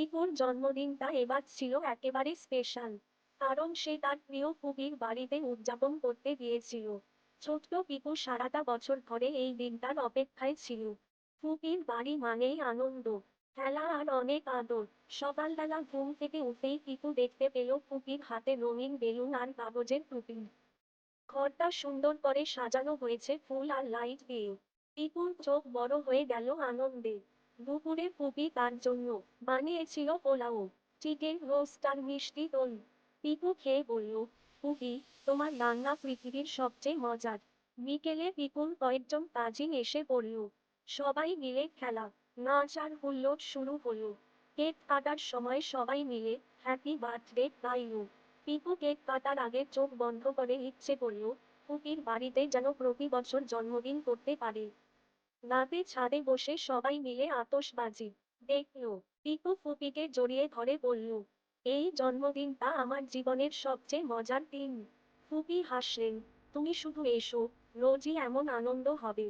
পিকুর জন্মদিনটা এবার ছিল একেবারে স্পেশাল। কারণ সে তার প্রিয় ফুপির বাড়িতে উদযাপন করতে গিয়েছিল। ছোট্ট পিকু সারাটা বছর ধরে এই দিনটার অপেক্ষায় ছিল। ফুপির বাড়ি মানেই আনন্দ, খেলা আর অনেক আদর। সকালবেলা ঘুম থেকে উঠেই পিকু দেখতে পেল ফুপির হাতে রঙিন বেলুন আর কাগজের টুপি। ঘরটা সুন্দর করে সাজানো হয়েছে ফুল আর লাইট দিয়ে। পিকুর চোখ বড় হয়ে গেল আনন্দে। দুপুরে ফুপি তার জন্য বানিয়েছিল পোলাও, চিকেন রোস্ট আর মিষ্টি দই। পিকু খেয়ে বলল, ফুপি, তোমার রান্না পৃথিবীর সবচেয়ে মজার। বিকেলে পিকুর কয়েকজন কাজিন এসে পড়ল। সবাই মিলে খেলা, নাচ আর হুল্লোড় শুরু হলো। কেক কাটার সময় সবাই মিলে হ্যাপি বার্থডে গাইল। পিকু কেক কাটার আগে চোখ বন্ধ করে ইচ্ছে করল ফুপির বাড়িতে যেন প্রতি বছর জন্মদিন করতে পারে। রাতে ছাদে বসে সবাই মিলে আতশবাজি দেখল। পিকু ফুপিকে জড়িয়ে ধরে বলল, এই জন্মদিনটা আমার জীবনের সবচেয়ে মজার দিন। ফুপি হাসলেন, তুমি শুধু এসো, রোজই এমন আনন্দ হবে।